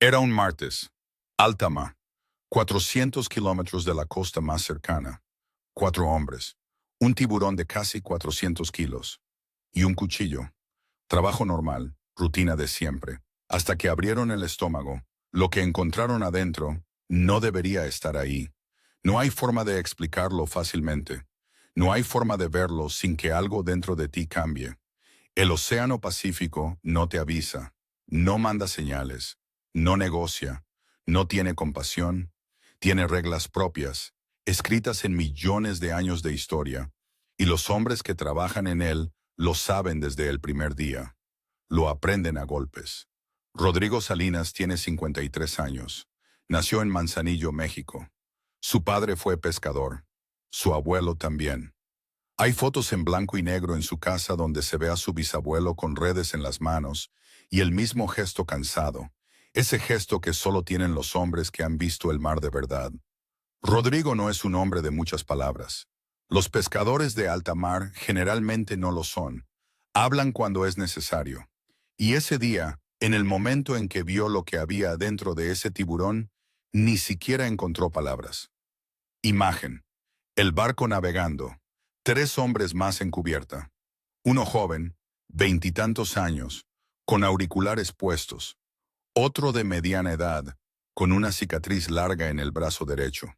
Era un martes. Alta mar. 400 kilómetros de la costa más cercana. 4 hombres. Un tiburón de casi 400 kilos. Y un cuchillo. Trabajo normal, rutina de siempre. Hasta que abrieron el estómago. Lo que encontraron adentro no debería estar ahí. No hay forma de explicarlo fácilmente. No hay forma de verlo sin que algo dentro de ti cambie. El Océano Pacífico no te avisa, no manda señales, no negocia, no tiene compasión, tiene reglas propias, escritas en millones de años de historia, y los hombres que trabajan en él lo saben desde el primer día. Lo aprenden a golpes. Rodrigo Salinas tiene 53 años. Nació en Manzanillo, México. Su padre fue pescador. Su abuelo también. Hay fotos en blanco y negro en su casa donde se ve a su bisabuelo con redes en las manos y el mismo gesto cansado, ese gesto que solo tienen los hombres que han visto el mar de verdad. Rodrigo no es un hombre de muchas palabras. Los pescadores de alta mar generalmente no lo son. Hablan cuando es necesario. Y ese día, en el momento en que vio lo que había dentro de ese tiburón, ni siquiera encontró palabras. Imagen. El barco navegando. 3 hombres más en cubierta. Uno joven, 20 y tantos años, con auriculares puestos. Otro de mediana edad, con una cicatriz larga en el brazo derecho.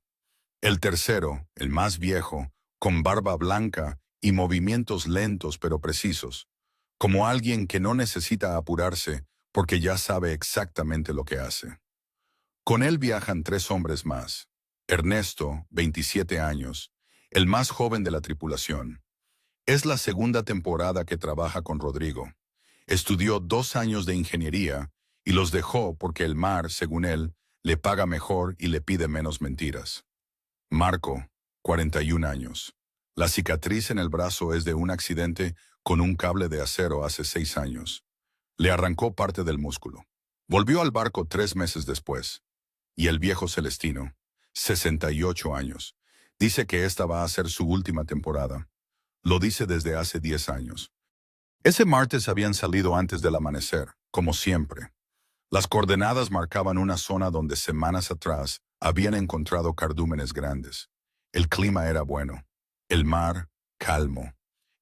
El tercero, el más viejo, con barba blanca y movimientos lentos pero precisos, como alguien que no necesita apurarse porque ya sabe exactamente lo que hace. Con él viajan 3 hombres más. Ernesto, 27 años, el más joven de la tripulación. Es la segunda temporada que trabaja con Rodrigo. Estudió 2 años de ingeniería y los dejó porque el mar, según él, le paga mejor y le pide menos mentiras. Marco, 41 años. La cicatriz en el brazo es de un accidente con un cable de acero hace 6 años. Le arrancó parte del músculo. Volvió al barco 3 meses después. Y el viejo Celestino, 68 años. Dice que esta va a ser su última temporada. Lo dice desde hace 10 años. Ese martes habían salido antes del amanecer, como siempre. Las coordenadas marcaban una zona donde semanas atrás habían encontrado cardúmenes grandes. El clima era bueno. El mar, calmo.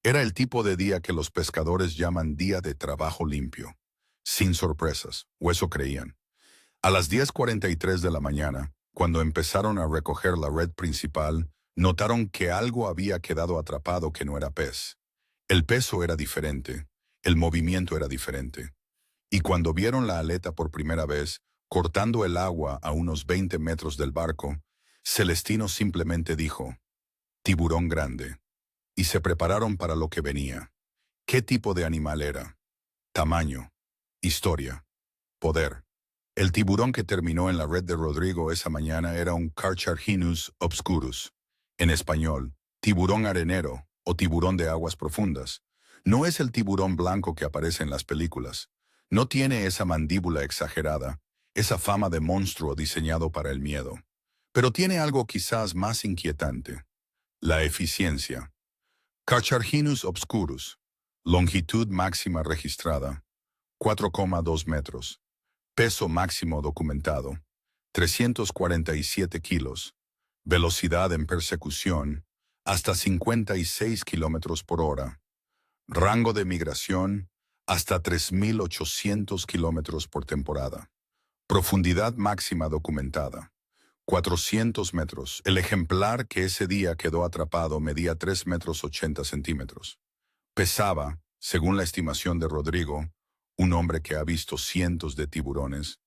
Era el tipo de día que los pescadores llaman día de trabajo limpio. Sin sorpresas, o eso creían. A las 10:43 de la mañana, cuando empezaron a recoger la red principal, notaron que algo había quedado atrapado que no era pez. El peso era diferente, el movimiento era diferente. Y cuando vieron la aleta por primera vez, cortando el agua a unos 20 metros del barco, Celestino simplemente dijo, «Tiburón grande». Y se prepararon para lo que venía. ¿Qué tipo de animal era? Tamaño, historia, poder. El tiburón que terminó en la red de Rodrigo esa mañana era un Carcharhinus obscurus. En español, tiburón arenero o tiburón de aguas profundas. No es el tiburón blanco que aparece en las películas. No tiene esa mandíbula exagerada, esa fama de monstruo diseñado para el miedo. Pero tiene algo quizás más inquietante. La eficiencia. Carcharhinus obscurus. Longitud máxima registrada. 4,2 metros. Peso máximo documentado, 347 kilos. Velocidad en persecución, hasta 56 kilómetros por hora. Rango de migración, hasta 3.800 kilómetros por temporada. Profundidad máxima documentada, 400 metros. El ejemplar que ese día quedó atrapado medía 3 metros 80 centímetros. Pesaba, según la estimación de Rodrigo, un hombre que ha visto cientos de tiburones,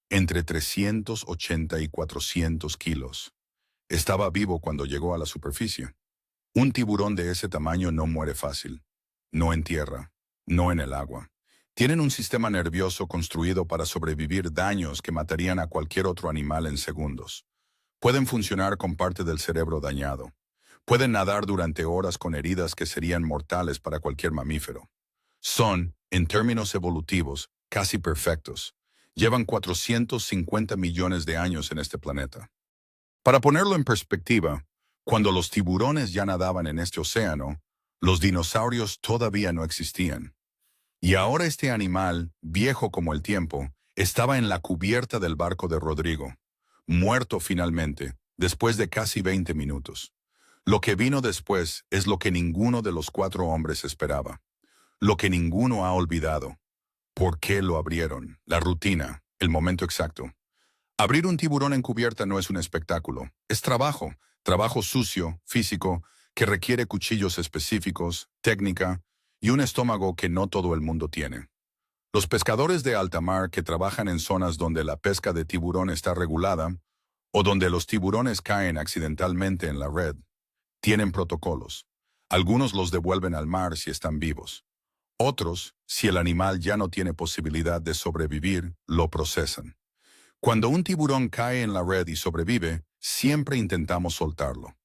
entre 380 y 400 kilos. Estaba vivo cuando llegó a la superficie. Un tiburón de ese tamaño no muere fácil. No en tierra, no en el agua. Tienen un sistema nervioso construido para sobrevivir daños que matarían a cualquier otro animal en segundos. Pueden funcionar con parte del cerebro dañado. Pueden nadar durante horas con heridas que serían mortales para cualquier mamífero. Son, en términos evolutivos, casi perfectos. Llevan 450 millones de años en este planeta. Para ponerlo en perspectiva, cuando los tiburones ya nadaban en este océano, los dinosaurios todavía no existían. Y ahora este animal, viejo como el tiempo, Estaba en la cubierta del barco de Rodrigo, muerto finalmente, después de casi 20 minutos. Lo que vino después es lo que ninguno de los 4 hombres esperaba. Lo que ninguno ha olvidado. ¿Por qué lo abrieron? La rutina, el momento exacto. Abrir un tiburón en cubierta no es un espectáculo. Es trabajo. Trabajo sucio, físico, que requiere cuchillos específicos, técnica y un estómago que no todo el mundo tiene. Los pescadores de alta mar que trabajan en zonas donde la pesca de tiburón está regulada o donde los tiburones caen accidentalmente en la red, tienen protocolos. Algunos los devuelven al mar si están vivos. Otros, si el animal ya no tiene posibilidad de sobrevivir, lo procesan. Cuando un tiburón cae en la red y sobrevive, siempre intentamos soltarlo.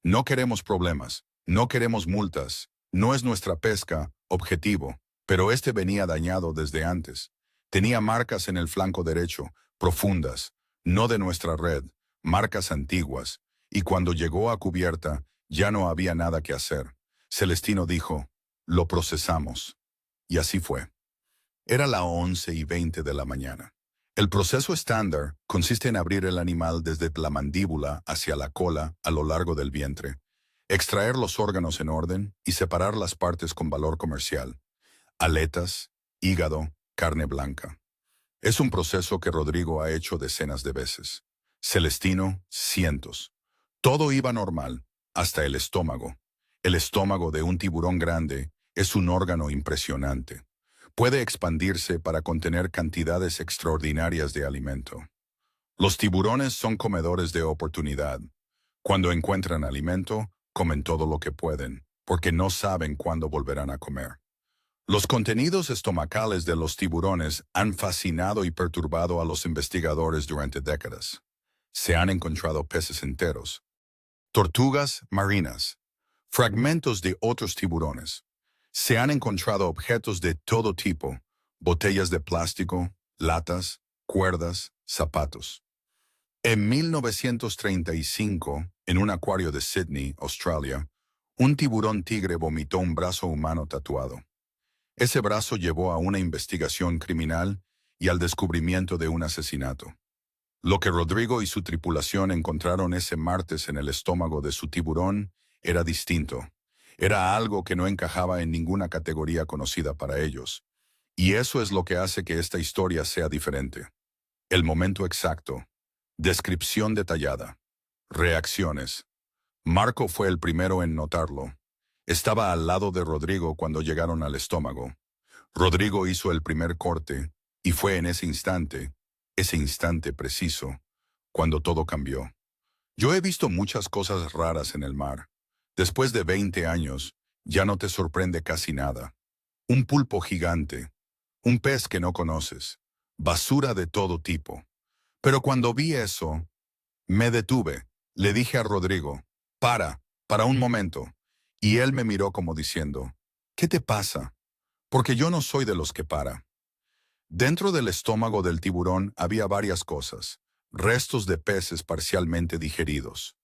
No queremos problemas, no queremos multas, no es nuestra pesca, objetivo, pero este venía dañado desde antes. Tenía marcas en el flanco derecho, profundas, no de nuestra red, marcas antiguas, y cuando llegó a cubierta, ya no había nada que hacer. Celestino dijo, lo procesamos. Y así fue. Era la 11:20 de la mañana. El proceso estándar consiste en abrir el animal desde la mandíbula hacia la cola a lo largo del vientre, extraer los órganos en orden y separar las partes con valor comercial, aletas, hígado, carne blanca. Es un proceso que Rodrigo ha hecho decenas de veces. Celestino, cientos. Todo iba normal, hasta el estómago. El estómago de un tiburón grande es un órgano impresionante. Puede expandirse para contener cantidades extraordinarias de alimento. Los tiburones son comedores de oportunidad. Cuando encuentran alimento, comen todo lo que pueden, porque no saben cuándo volverán a comer. Los contenidos estomacales de los tiburones han fascinado y perturbado a los investigadores durante décadas. Se han encontrado peces enteros, tortugas marinas, fragmentos de otros tiburones. Se han encontrado objetos de todo tipo, botellas de plástico, latas, cuerdas, zapatos. En 1935, en un acuario de Sydney, Australia, un tiburón tigre vomitó un brazo humano tatuado. Ese brazo llevó a una investigación criminal y al descubrimiento de un asesinato. Lo que Rodrigo y su tripulación encontraron ese martes en el estómago de su tiburón era distinto. Era algo que no encajaba en ninguna categoría conocida para ellos. Y eso es lo que hace que esta historia sea diferente. El momento exacto. Descripción detallada. Reacciones. Marco fue el primero en notarlo. Estaba al lado de Rodrigo cuando llegaron al estómago. Rodrigo hizo el primer corte, y fue en ese instante preciso, cuando todo cambió. Yo he visto muchas cosas raras en el mar. Después de 20 años, ya no te sorprende casi nada. Un pulpo gigante, un pez que no conoces, basura de todo tipo. Pero cuando vi eso, me detuve. Le dije a Rodrigo, para un momento. Y él me miró como diciendo, ¿qué te pasa? Porque yo no soy de los que para. Dentro del estómago del tiburón había varias cosas, restos de peces parcialmente digeridos,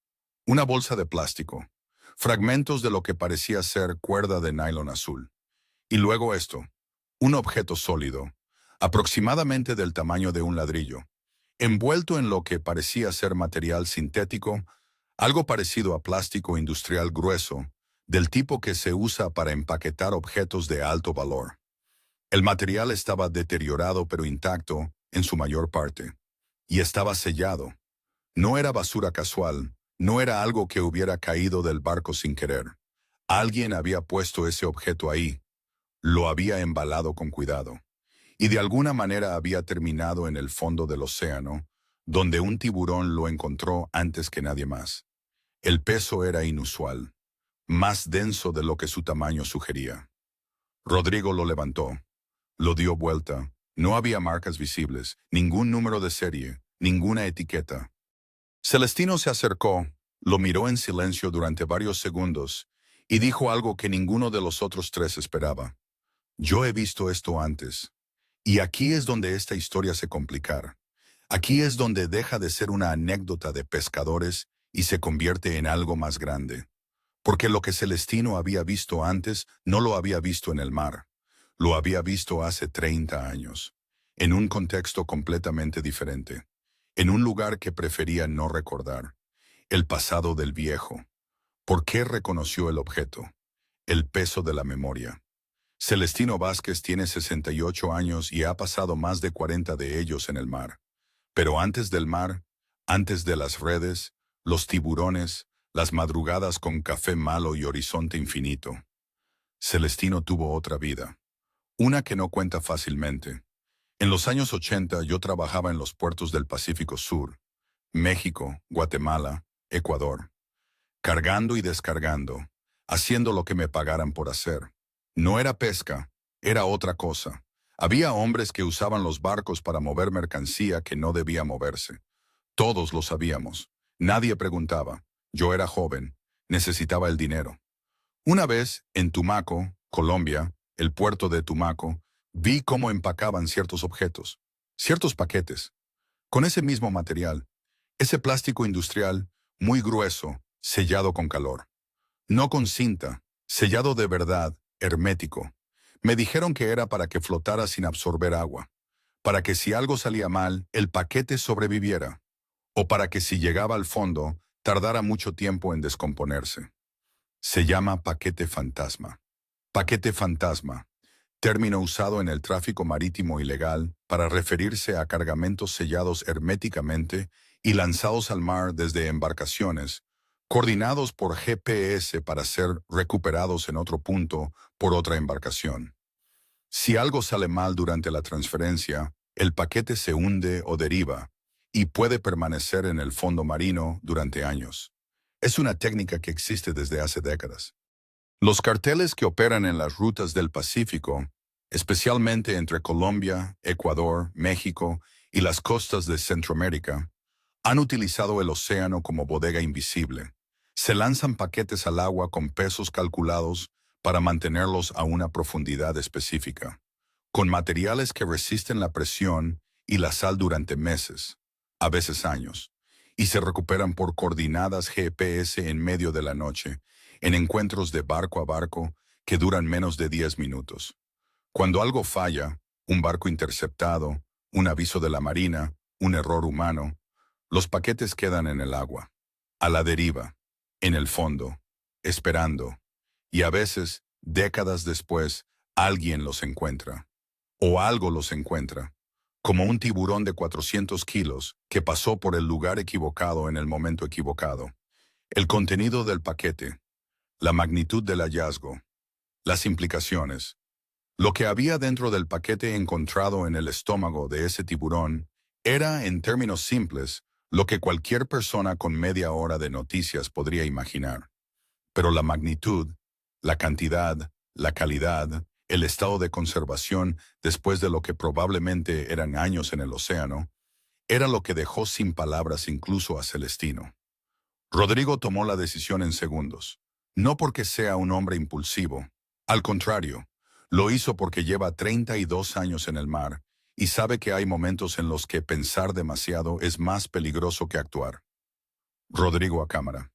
una bolsa de plástico, fragmentos de lo que parecía ser cuerda de nylon azul. Y luego esto, un objeto sólido, aproximadamente del tamaño de un ladrillo, envuelto en lo que parecía ser material sintético, algo parecido a plástico industrial grueso, del tipo que se usa para empaquetar objetos de alto valor. El material estaba deteriorado pero intacto en su mayor parte, y estaba sellado. No era basura casual, no era algo que hubiera caído del barco sin querer. Alguien había puesto ese objeto ahí, lo había embalado con cuidado, y de alguna manera había terminado en el fondo del océano, donde un tiburón lo encontró antes que nadie más. El peso era inusual, más denso de lo que su tamaño sugería. Rodrigo lo levantó, lo dio vuelta. No había marcas visibles, ningún número de serie, ninguna etiqueta. Celestino se acercó, lo miró en silencio durante varios segundos y dijo algo que ninguno de los otros 3 esperaba. Yo he visto esto antes. Y aquí es donde esta historia se complica. Aquí es donde deja de ser una anécdota de pescadores y se convierte en algo más grande. Porque lo que Celestino había visto antes no lo había visto en el mar. Lo había visto hace 30 años. en un contexto completamente diferente, en un lugar que prefería no recordar, el pasado del viejo. ¿Por qué reconoció el objeto? El peso de la memoria. Celestino Vázquez tiene 68 años y ha pasado más de 40 de ellos en el mar. Pero antes del mar, antes de las redes, los tiburones, las madrugadas con café malo y horizonte infinito, Celestino tuvo otra vida, una que no cuenta fácilmente. En los años 80 yo trabajaba en los puertos del Pacífico Sur, México, Guatemala, Ecuador, cargando y descargando, haciendo lo que me pagaran por hacer. No era pesca, era otra cosa. Había hombres que usaban los barcos para mover mercancía que no debía moverse. Todos lo sabíamos. Nadie preguntaba. Yo era joven. Necesitaba el dinero. Una vez, en Tumaco, Colombia, el puerto de Tumaco, vi cómo empacaban ciertos objetos, ciertos paquetes, con ese mismo material, ese plástico industrial, muy grueso, sellado con calor. No con cinta, sellado de verdad, hermético. Me dijeron que era para que flotara sin absorber agua, para que si algo salía mal, el paquete sobreviviera, o para que si llegaba al fondo, tardara mucho tiempo en descomponerse. Se llama paquete fantasma. Paquete fantasma, término usado en el tráfico marítimo ilegal para referirse a cargamentos sellados herméticamente y lanzados al mar desde embarcaciones, coordinados por GPS para ser recuperados en otro punto por otra embarcación. Si algo sale mal durante la transferencia, el paquete se hunde o deriva y puede permanecer en el fondo marino durante años. Es una técnica que existe desde hace décadas. Los carteles que operan en las rutas del Pacífico, especialmente entre Colombia, Ecuador, México y las costas de Centroamérica, han utilizado el océano como bodega invisible. Se lanzan paquetes al agua con pesos calculados para mantenerlos a una profundidad específica, con materiales que resisten la presión y la sal durante meses, a veces años, y se recuperan por coordinadas GPS en medio de la noche, en encuentros de barco a barco que duran menos de 10 minutos. Cuando algo falla, un barco interceptado, un aviso de la marina, un error humano, los paquetes quedan en el agua, a la deriva, en el fondo, esperando, y a veces, décadas después, alguien los encuentra, o algo los encuentra, como un tiburón de 400 kilos que pasó por el lugar equivocado en el momento equivocado. El contenido del paquete, la magnitud del hallazgo, las implicaciones. Lo que había dentro del paquete encontrado en el estómago de ese tiburón era, en términos simples, lo que cualquier persona con media hora de noticias podría imaginar. Pero la magnitud, la cantidad, la calidad, el estado de conservación después de lo que probablemente eran años en el océano, era lo que dejó sin palabras incluso a Celestino. Rodrigo tomó la decisión en segundos. No porque sea un hombre impulsivo. Al contrario, lo hizo porque lleva 32 años en el mar y sabe que hay momentos en los que pensar demasiado es más peligroso que actuar. Rodrigo a cámara.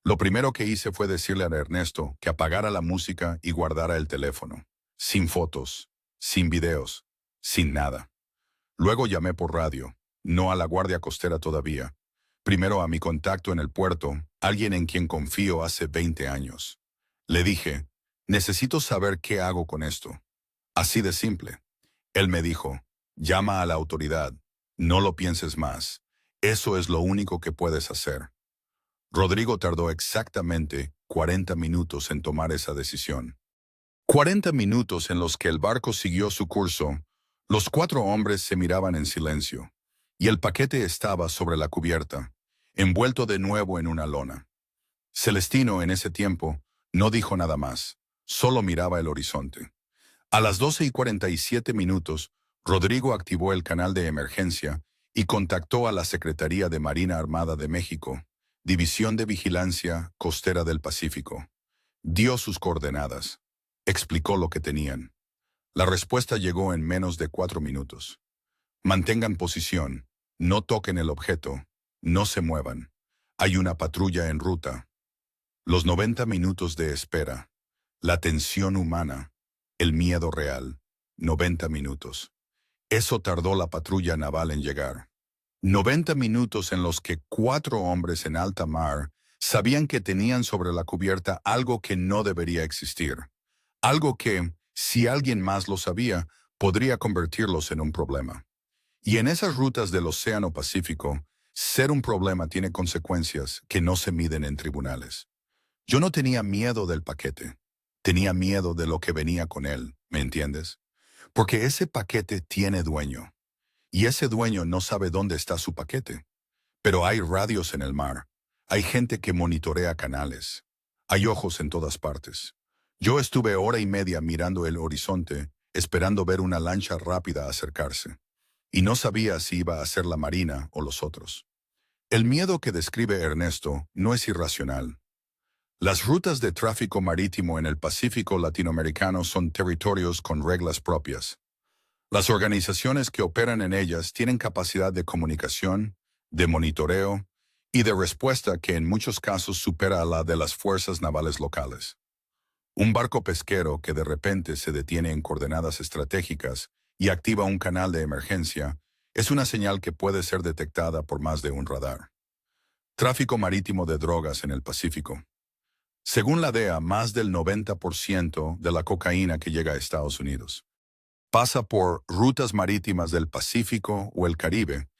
Lo primero que hice fue decirle a Ernesto que apagara la música y guardara el teléfono. Sin fotos, sin videos, sin nada. Luego llamé por radio, no a la guardia costera todavía. Primero a mi contacto en el puerto, alguien en quien confío hace 20 años. Le dije, necesito saber qué hago con esto. Así de simple. Él me dijo, llama a la autoridad, no lo pienses más. Eso es lo único que puedes hacer. Rodrigo tardó exactamente 40 minutos en tomar esa decisión. 40 minutos en los que el barco siguió su curso. Los 4 hombres se miraban en silencio, y el paquete estaba sobre la cubierta, envuelto de nuevo en una lona. Celestino, en ese tiempo, no dijo nada más, solo miraba el horizonte. A las 12:47 Rodrigo activó el canal de emergencia y contactó a la Secretaría de Marina Armada de México, División de Vigilancia Costera del Pacífico. Dio sus coordenadas. Explicó lo que tenían. La respuesta llegó en menos de 4 minutos. Mantengan posición, no toquen el objeto, no se muevan. Hay una patrulla en ruta. Los 90 minutos de espera, la tensión humana, el miedo real, 90 minutos. Eso tardó la patrulla naval en llegar. 90 minutos en los que 4 hombres en alta mar sabían que tenían sobre la cubierta algo que no debería existir. Algo que, si alguien más lo sabía, podría convertirlos en un problema. Y en esas rutas del Océano Pacífico, ser un problema tiene consecuencias que no se miden en tribunales. Yo no tenía miedo del paquete. Tenía miedo de lo que venía con él, ¿me entiendes? Porque ese paquete tiene dueño. Y ese dueño no sabe dónde está su paquete. Pero hay radios en el mar. Hay gente que monitorea canales. Hay ojos en todas partes. Yo estuve hora y media mirando el horizonte, esperando ver una lancha rápida acercarse. Y no sabía si iba a ser la Marina o los otros. El miedo que describe Ernesto no es irracional. Las rutas de tráfico marítimo en el Pacífico latinoamericano son territorios con reglas propias. Las organizaciones que operan en ellas tienen capacidad de comunicación, de monitoreo y de respuesta que en muchos casos supera a la de las fuerzas navales locales. Un barco pesquero que de repente se detiene en coordenadas estratégicas y activa un canal de emergencia es una señal que puede ser detectada por más de un radar. Tráfico marítimo de drogas en el Pacífico. Según la DEA, más del 90% de la cocaína que llega a Estados Unidos pasa por rutas marítimas del Pacífico o el Caribe.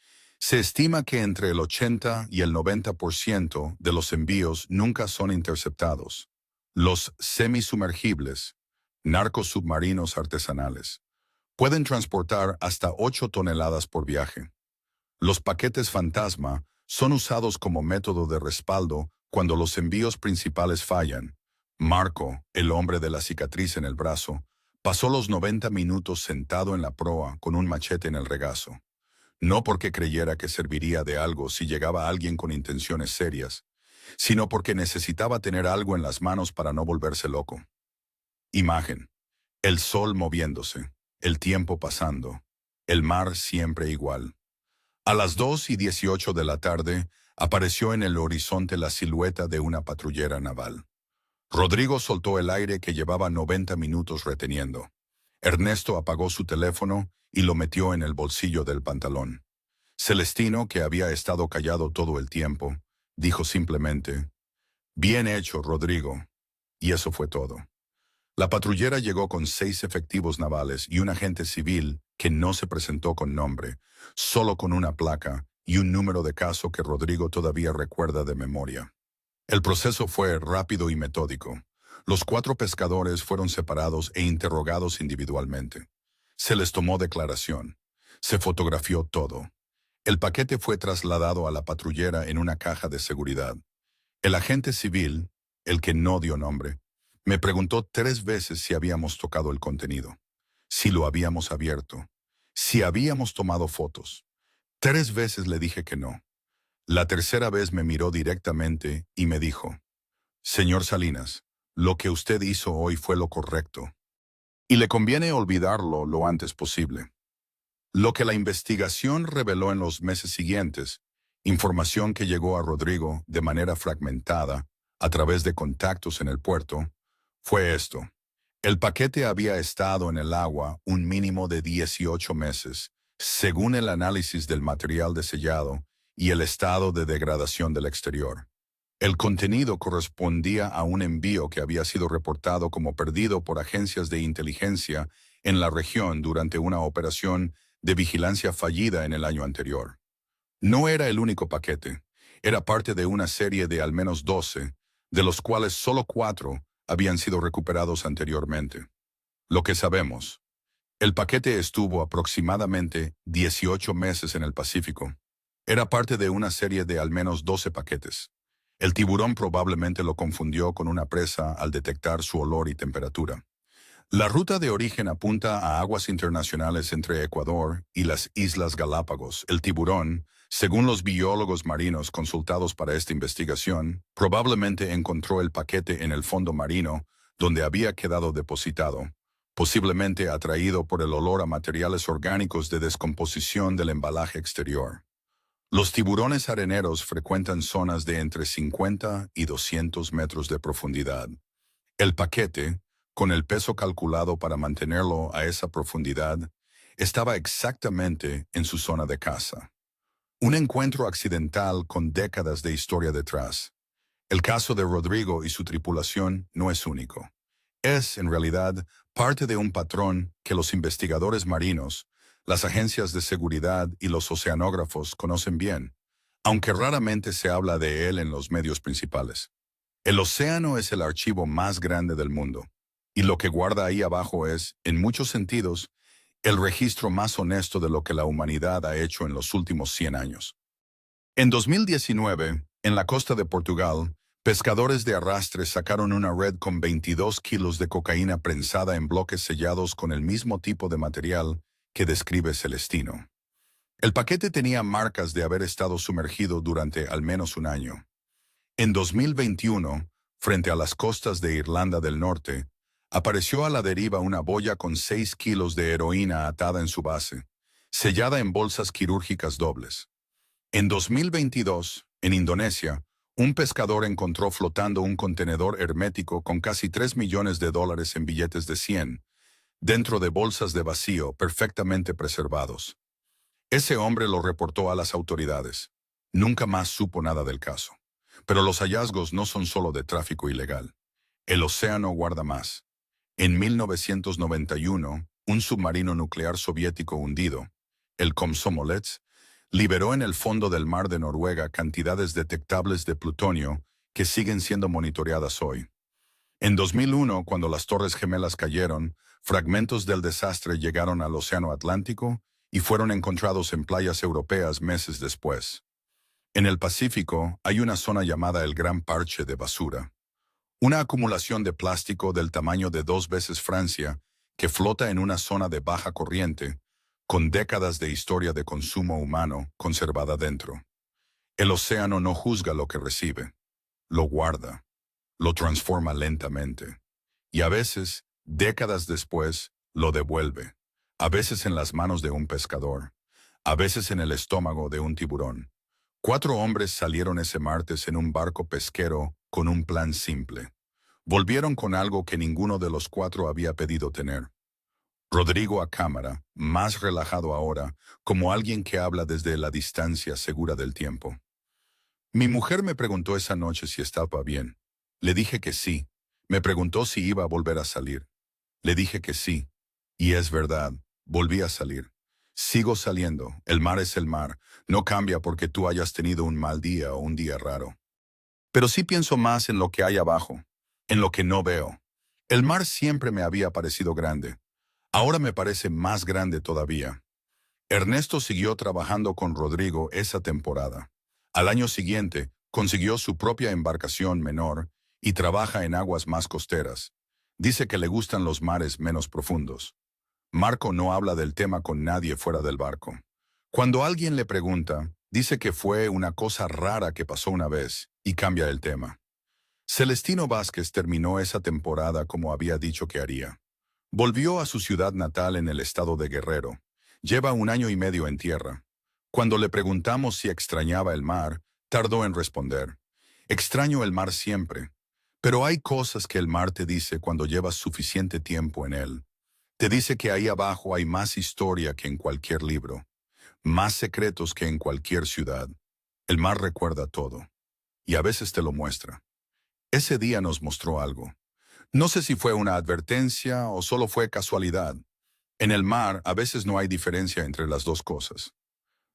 Se estima que entre el 80 y el 90% de los envíos nunca son interceptados. Los semisumergibles, narcos submarinos artesanales, pueden transportar hasta 8 toneladas por viaje. Los paquetes fantasma son usados como método de respaldo cuando los envíos principales fallan. Marco, el hombre de la cicatriz en el brazo, pasó los 90 minutos sentado en la proa con un machete en el regazo. No porque creyera que serviría de algo si llegaba alguien con intenciones serias, sino porque necesitaba tener algo en las manos para no volverse loco. Imagen. El sol moviéndose, el tiempo pasando, el mar siempre igual. A las 2:18 de la tarde, apareció en el horizonte la silueta de una patrullera naval. Rodrigo soltó el aire que llevaba 90 minutos reteniendo. Ernesto apagó su teléfono y lo metió en el bolsillo del pantalón. Celestino, que había estado callado todo el tiempo, dijo simplemente, «Bien hecho, Rodrigo». Y eso fue todo. La patrullera llegó con 6 efectivos navales y un agente civil que no se presentó con nombre, solo con una placa y un número de caso que Rodrigo todavía recuerda de memoria. El proceso fue rápido y metódico. Los 4 pescadores fueron separados e interrogados individualmente. Se les tomó declaración. Se fotografió todo. El paquete fue trasladado a la patrullera en una caja de seguridad. El agente civil, el que no dio nombre, me preguntó 3 veces si habíamos tocado el contenido, si lo habíamos abierto, si habíamos tomado fotos. 3 veces le dije que no. La tercera vez me miró directamente y me dijo, «Señor Salinas, lo que usted hizo hoy fue lo correcto. Y le conviene olvidarlo lo antes posible». Lo que la investigación reveló en los meses siguientes, información que llegó a Rodrigo de manera fragmentada a través de contactos en el puerto, fue esto. El paquete había estado en el agua un mínimo de 18 meses, según el análisis del material de sellado y el estado de degradación del exterior. El contenido correspondía a un envío que había sido reportado como perdido por agencias de inteligencia en la región durante una operación de vigilancia fallida en el año anterior. No era el único paquete, era parte de una serie de al menos 12, de los cuales solo 4 habían sido recuperados anteriormente. Lo que sabemos, el paquete estuvo aproximadamente 18 meses en el Pacífico. Era parte de una serie de al menos 12 paquetes. El tiburón probablemente lo confundió con una presa al detectar su olor y temperatura. La ruta de origen apunta a aguas internacionales entre Ecuador y las Islas Galápagos. El tiburón, según los biólogos marinos consultados para esta investigación, probablemente encontró el paquete en el fondo marino, donde había quedado depositado, posiblemente atraído por el olor a materiales orgánicos de descomposición del embalaje exterior. Los tiburones areneros frecuentan zonas de entre 50 y 200 metros de profundidad. El paquete, con el peso calculado para mantenerlo a esa profundidad, estaba exactamente en su zona de caza. Un encuentro accidental con décadas de historia detrás. El caso de Rodrigo y su tripulación no es único. Es, en realidad, parte de un patrón que los investigadores marinos, las agencias de seguridad y los oceanógrafos conocen bien, aunque raramente se habla de él en los medios principales. El océano es el archivo más grande del mundo, y lo que guarda ahí abajo es, en muchos sentidos, el registro más honesto de lo que la humanidad ha hecho en los últimos 100 años. En 2019, en la costa de Portugal, pescadores de arrastre sacaron una red con 22 kilos de cocaína prensada en bloques sellados con el mismo tipo de material que describe Celestino. El paquete tenía marcas de haber estado sumergido durante al menos un año. En 2021, frente a las costas de Irlanda del Norte, apareció a la deriva una boya con 6 kilos de heroína atada en su base, sellada en bolsas quirúrgicas dobles. En 2022, en Indonesia, un pescador encontró flotando un contenedor hermético con casi 3 millones de dólares en billetes de 100, dentro de bolsas de vacío perfectamente preservados. Ese hombre lo reportó a las autoridades. Nunca más supo nada del caso. Pero los hallazgos no son solo de tráfico ilegal. El océano guarda más. En 1991, un submarino nuclear soviético hundido, el Komsomolets, liberó en el fondo del mar de Noruega cantidades detectables de plutonio que siguen siendo monitoreadas hoy. En 2001, cuando las Torres Gemelas cayeron, fragmentos del desastre llegaron al Océano Atlántico y fueron encontrados en playas europeas meses después. En el Pacífico hay una zona llamada el Gran Parche de Basura, una acumulación de plástico del tamaño de 2 veces Francia que flota en una zona de baja corriente, con décadas de historia de consumo humano conservada dentro. El océano no juzga lo que recibe, lo guarda, lo transforma lentamente, y a veces, décadas después, lo devuelve, a veces en las manos de un pescador, a veces en el estómago de un tiburón. 4 hombres salieron ese martes en un barco pesquero con un plan simple. Volvieron con algo que ninguno de los 4 había pedido tener. Rodrigo a cámara, más relajado ahora, como alguien que habla desde la distancia segura del tiempo. Mi mujer me preguntó esa noche si estaba bien. Le dije que sí. Me preguntó si iba a volver a salir. Le dije que sí. Y es verdad, volví a salir. Sigo saliendo, el mar es el mar, no cambia porque tú hayas tenido un mal día o un día raro. Pero sí pienso más en lo que hay abajo, en lo que no veo. El mar siempre me había parecido grande. Ahora me parece más grande todavía. Ernesto siguió trabajando con Rodrigo esa temporada. Al año siguiente, consiguió su propia embarcación menor y trabaja en aguas más costeras. Dice que le gustan los mares menos profundos. Marco no habla del tema con nadie fuera del barco. Cuando alguien le pregunta, dice que fue una cosa rara que pasó una vez y cambia el tema. Celestino Vázquez terminó esa temporada como había dicho que haría. Volvió a su ciudad natal en el estado de Guerrero. Lleva 1 año y medio en tierra. Cuando le preguntamos si extrañaba el mar, tardó en responder. Extraño el mar siempre, pero hay cosas que el mar te dice cuando llevas suficiente tiempo en él. Te dice que ahí abajo hay más historia que en cualquier libro, más secretos que en cualquier ciudad. El mar recuerda todo, y a veces te lo muestra. Ese día nos mostró algo. No sé si fue una advertencia o solo fue casualidad. En el mar a veces no hay diferencia entre las dos cosas.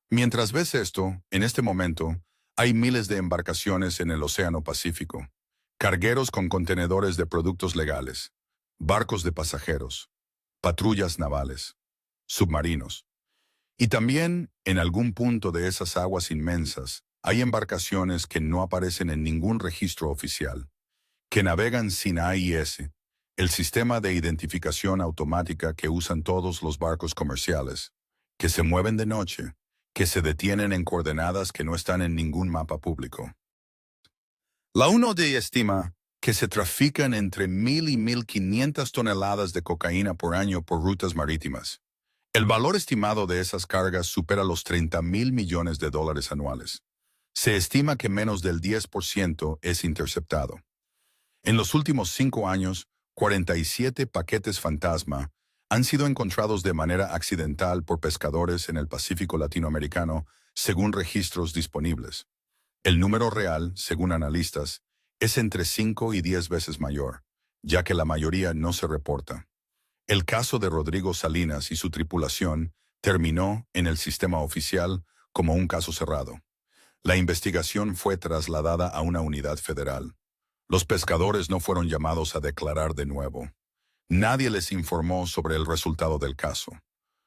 Mientras ves esto, en este momento, hay miles de embarcaciones en el Océano Pacífico, cargueros con contenedores de productos legales, barcos de pasajeros, patrullas navales, submarinos. Y también, en algún punto de esas aguas inmensas, hay embarcaciones que no aparecen en ningún registro oficial, que navegan sin AIS, el sistema de identificación automática que usan todos los barcos comerciales, que se mueven de noche, que se detienen en coordenadas que no están en ningún mapa público. La UNODC estima que se trafican entre 1,000 y 1,500 toneladas de cocaína por año por rutas marítimas. El valor estimado de esas cargas supera los 30,000 millones de dólares anuales. Se estima que menos del 10% es interceptado. En los últimos 5 años, 47 paquetes fantasma Han sido encontrados de manera accidental por pescadores en el Pacífico latinoamericano, según registros disponibles. El número real, según analistas, es entre 5 y 10 veces mayor, ya que la mayoría no se reporta. El caso de Rodrigo Salinas y su tripulación terminó en el sistema oficial como un caso cerrado. La investigación fue trasladada a una unidad federal. Los pescadores no fueron llamados a declarar de nuevo. Nadie les informó sobre el resultado del caso.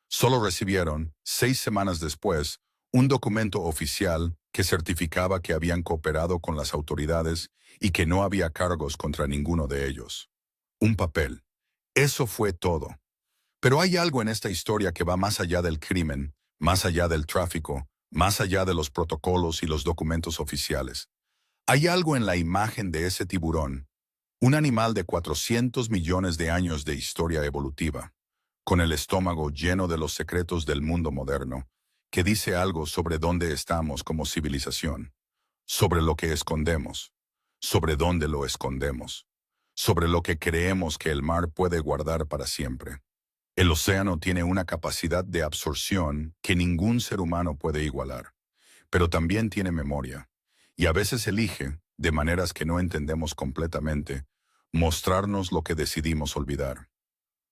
Solo recibieron, 6 semanas después, un documento oficial que certificaba que habían cooperado con las autoridades y que no había cargos contra ninguno de ellos. Un papel. Eso fue todo. Pero hay algo en esta historia que va más allá del crimen, más allá del tráfico, más allá de los protocolos y los documentos oficiales. Hay algo en la imagen de ese tiburón, un animal de 400 millones de años de historia evolutiva, con el estómago lleno de los secretos del mundo moderno, que dice algo sobre dónde estamos como civilización, sobre lo que escondemos, sobre dónde lo escondemos, sobre lo que creemos que el mar puede guardar para siempre. El océano tiene una capacidad de absorción que ningún ser humano puede igualar, pero también tiene memoria, y a veces elige, de maneras que no entendemos completamente, mostrarnos lo que decidimos olvidar.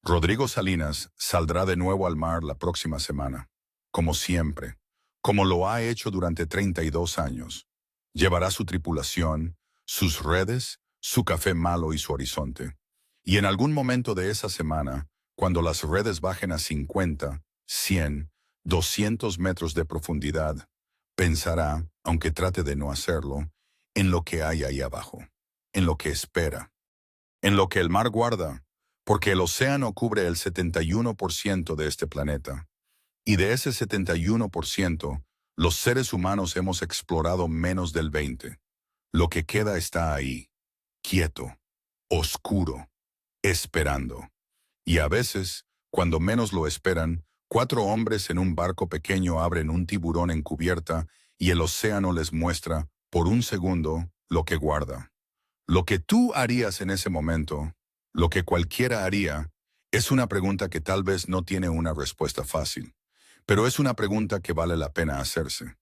Rodrigo Salinas saldrá de nuevo al mar la próxima semana, como siempre, como lo ha hecho durante 32 años. Llevará su tripulación, sus redes, su café malo y su horizonte. Y en algún momento de esa semana, cuando las redes bajen a 50, 100, 200 metros de profundidad, pensará, aunque trate de no hacerlo, en lo que hay ahí abajo, en lo que espera, en lo que el mar guarda, porque el océano cubre el 71% de este planeta. Y de ese 71%, los seres humanos hemos explorado menos del 20%. Lo que queda está ahí, quieto, oscuro, esperando. Y a veces, cuando menos lo esperan, 4 hombres en un barco pequeño abren un tiburón en cubierta y el océano les muestra, por un segundo, lo que guarda. Lo que tú harías en ese momento, lo que cualquiera haría, es una pregunta que tal vez no tiene una respuesta fácil, pero es una pregunta que vale la pena hacerse.